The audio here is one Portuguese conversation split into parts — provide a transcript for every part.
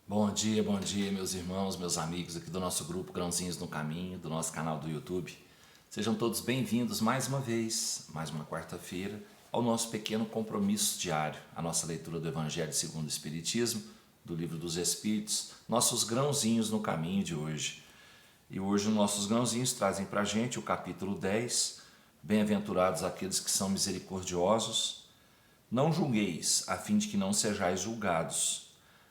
Bom dia, meus irmãos, meus amigos aqui do nosso grupo Grãozinhos no Caminho, do nosso canal do YouTube. Sejam todos bem-vindos mais uma vez, mais uma quarta-feira, ao nosso pequeno compromisso diário, a nossa leitura do Evangelho segundo o Espiritismo, do Livro dos Espíritos, nossos grãozinhos no caminho de hoje. E hoje os nossos grãozinhos trazem para a gente o capítulo 10, Bem-aventurados aqueles que são misericordiosos. Não julgueis, a fim de que não sejais julgados.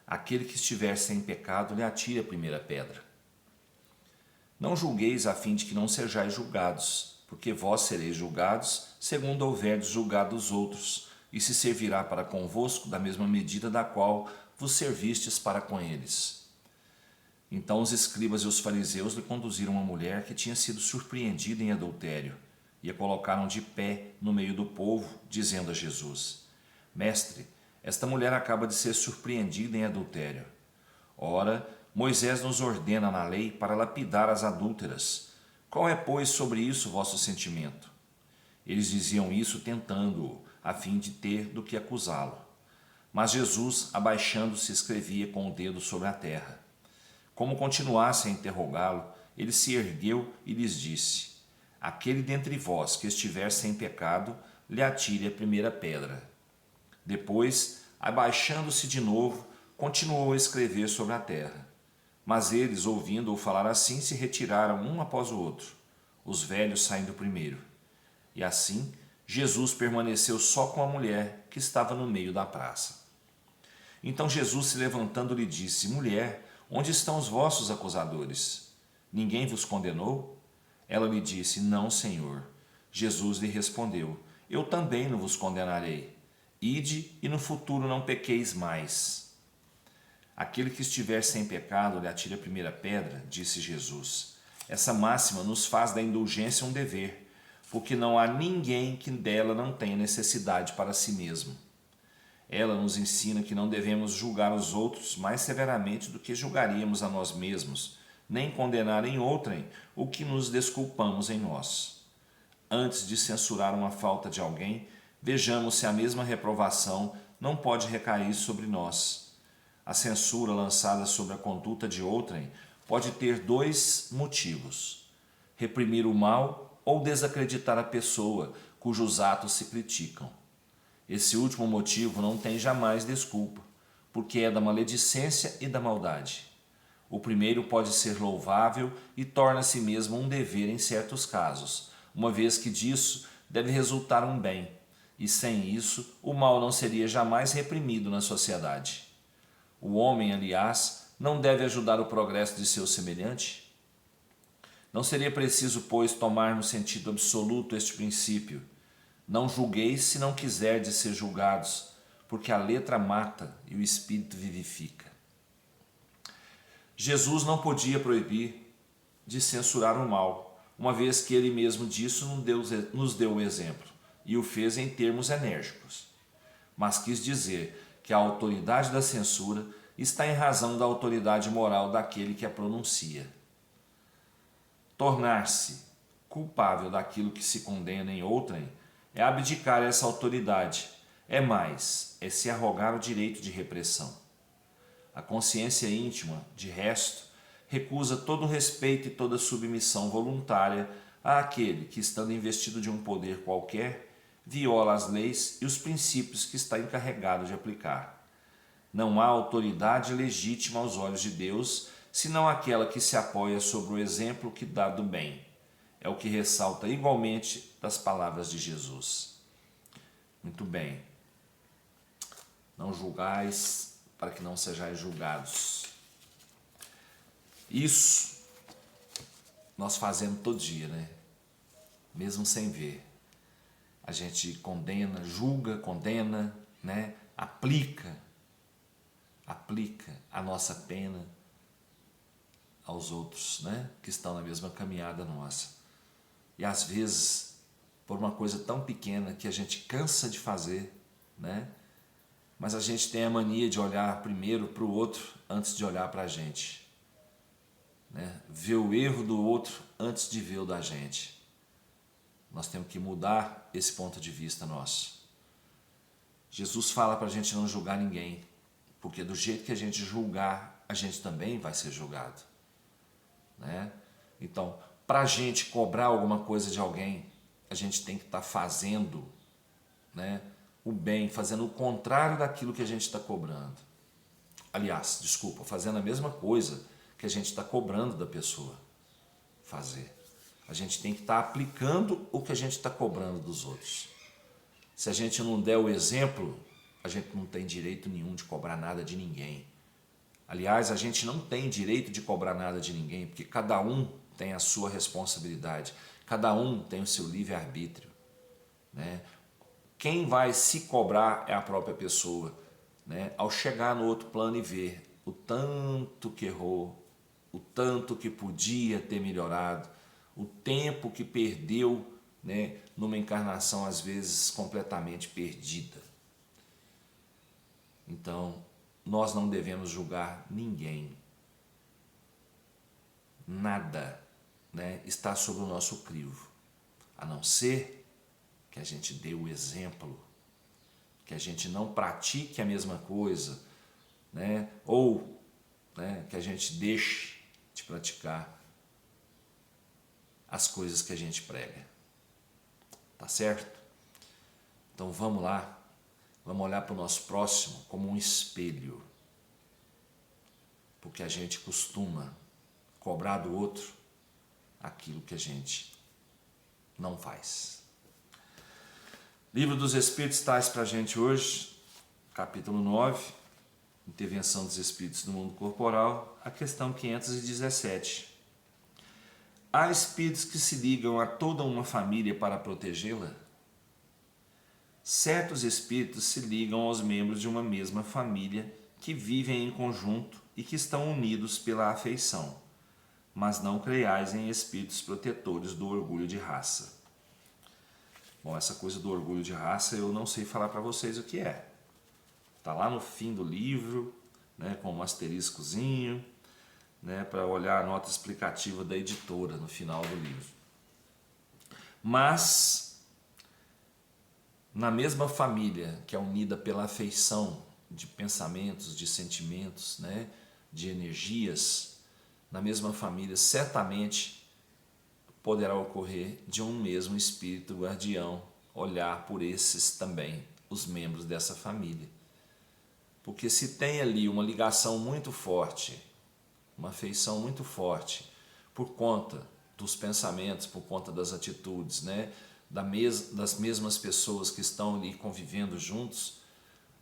Aquele que estiver sem pecado, lhe atire a primeira pedra. Não julgueis a fim de que não sejais julgados, porque vós sereis julgados, segundo houverdes julgado os outros, e se servirá para convosco da mesma medida da qual vos servistes para com eles. Então os escribas e os fariseus lhe conduziram uma mulher que tinha sido surpreendida em adultério, e a colocaram de pé no meio do povo, dizendo a Jesus: Mestre, esta mulher acaba de ser surpreendida em adultério. Ora, Moisés nos ordena na lei para lapidar as adúlteras. Qual é, pois, sobre isso vosso sentimento? Eles diziam isso tentando-o, a fim de ter do que acusá-lo. Mas Jesus, abaixando-se, escrevia com o dedo sobre a terra. Como continuasse a interrogá-lo, ele se ergueu e lhes disse: Aquele dentre vós que estiver sem pecado, lhe atire a primeira pedra. Depois, abaixando-se de novo, continuou a escrever sobre a terra. Mas eles, ouvindo-o falar assim, se retiraram um após o outro, os velhos saindo primeiro. E assim, Jesus permaneceu só com a mulher que estava no meio da praça. Então Jesus, se levantando, lhe disse: Mulher, onde estão os vossos acusadores? Ninguém vos condenou? Ela lhe disse: Não, Senhor. Jesus lhe respondeu: Eu também não vos condenarei. Ide e no futuro não pequeis mais. Aquele que estiver sem pecado, lhe atire a primeira pedra, disse Jesus. Essa máxima nos faz da indulgência um dever, porque não há ninguém que dela não tenha necessidade para si mesmo. Ela nos ensina que não devemos julgar os outros mais severamente do que julgaríamos a nós mesmos, nem condenar em outrem o que nos desculpamos em nós. Antes de censurar uma falta de alguém, vejamos se a mesma reprovação não pode recair sobre nós. A censura lançada sobre a conduta de outrem pode ter dois motivos: reprimir o mal ou desacreditar a pessoa cujos atos se criticam. Esse último motivo não tem jamais desculpa, porque é da maledicência e da maldade. O primeiro pode ser louvável e torna-se mesmo um dever em certos casos, uma vez que disso deve resultar um bem. E sem isso, o mal não seria jamais reprimido na sociedade. O homem, aliás, não deve ajudar o progresso de seu semelhante? Não seria preciso, pois, tomar no sentido absoluto este princípio: não julgueis se não quiserdes ser julgados, porque a letra mata e o espírito vivifica. Jesus não podia proibir de censurar o mal, uma vez que ele mesmo disso nos deu o exemplo, e o fez em termos enérgicos. Mas quis dizer que a autoridade da censura está em razão da autoridade moral daquele que a pronuncia. Tornar-se culpável daquilo que se condena em outrem é abdicar essa autoridade, é se arrogar o direito de repressão. A consciência íntima, de resto, recusa todo respeito e toda submissão voluntária àquele que, estando investido de um poder qualquer, viola as leis e os princípios que está encarregado de aplicar. Não há autoridade legítima aos olhos de Deus, senão aquela que se apoia sobre o exemplo que dá do bem. É o que ressalta igualmente das palavras de Jesus. Muito bem. Não julgais para que não sejais julgados. Isso nós fazemos todo dia, né? Mesmo sem ver. A gente condena, julga, condena, né? Aplica a nossa pena aos outros, né? Que estão na mesma caminhada nossa. E às vezes, por uma coisa tão pequena que a gente cansa de fazer, né? Mas a gente tem a mania de olhar primeiro para o outro antes de olhar para a gente, né? Ver o erro do outro antes de ver o da gente. Nós temos que mudar esse ponto de vista nosso. Jesus fala para a gente não julgar ninguém, porque do jeito que a gente julgar, a gente também vai ser julgado, né? Então, para a gente cobrar alguma coisa de alguém, a gente tem que estar fazendo, né, o bem, fazendo o contrário daquilo que a gente está cobrando. Aliás, desculpa, fazendo a mesma coisa que a gente está cobrando da pessoa fazer. A gente tem que estar aplicando o que a gente está cobrando dos outros. Se a gente não der o exemplo, a gente não tem direito nenhum de cobrar nada de ninguém. Aliás, a gente não tem direito de cobrar nada de ninguém, porque cada um tem a sua responsabilidade, cada um tem o seu livre-arbítrio, né? Quem vai se cobrar é a própria pessoa, né? Ao chegar no outro plano e ver o tanto que errou, o tanto que podia ter melhorado, o tempo que perdeu, né, numa encarnação às vezes completamente perdida. Então, nós não devemos julgar ninguém. Nada, né, está sob o nosso crivo, a não ser que a gente dê o exemplo, que a gente não pratique a mesma coisa, né, ou, né, que a gente deixe de praticar as coisas que a gente prega. Tá certo? Então vamos lá, vamos olhar para o nosso próximo como um espelho, porque a gente costuma cobrar do outro aquilo que a gente não faz. Livro dos Espíritos traz para a gente hoje, capítulo 9, Intervenção dos Espíritos no Mundo Corporal, a questão 517. Há espíritos que se ligam a toda uma família para protegê-la? Certos espíritos se ligam aos membros de uma mesma família que vivem em conjunto e que estão unidos pela afeição, mas não creiais em espíritos protetores do orgulho de raça. Bom, essa coisa do orgulho de raça eu não sei falar para vocês o que é. Está lá no fim do livro, né, com um asteriscozinho, né, para olhar a nota explicativa da editora no final do livro. Mas, na mesma família que é unida pela afeição de pensamentos, de sentimentos, né, de energias, na mesma família certamente poderá ocorrer de um mesmo espírito guardião olhar por esses também, os membros dessa família. Porque se tem ali uma ligação muito forte, uma afeição muito forte, por conta dos pensamentos, por conta das atitudes, né, das mesmas pessoas que estão ali convivendo juntos,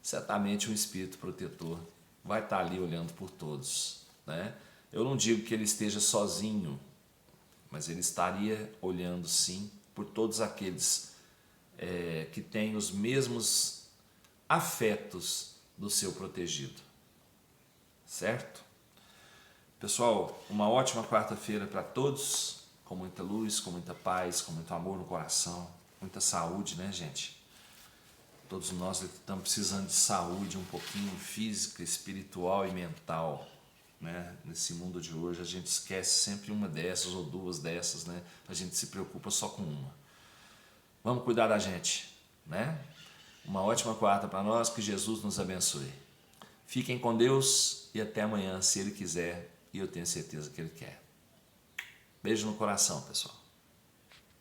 certamente o espírito protetor vai estar ali olhando por todos, né? Eu não digo que ele esteja sozinho, mas ele estaria olhando sim por todos aqueles que têm os mesmos afetos do seu protegido, certo? Pessoal, uma ótima quarta-feira para todos, com muita luz, com muita paz, com muito amor no coração, muita saúde, né, gente? Todos nós estamos precisando de saúde um pouquinho física, espiritual e mental, né? Nesse mundo de hoje a gente esquece sempre uma dessas ou duas dessas, né? A gente se preocupa só com uma. Vamos cuidar da gente, né? Uma ótima quarta para nós, que Jesus nos abençoe. Fiquem com Deus e até amanhã, se Ele quiser, e eu tenho certeza que Ele quer. Beijo no coração, pessoal.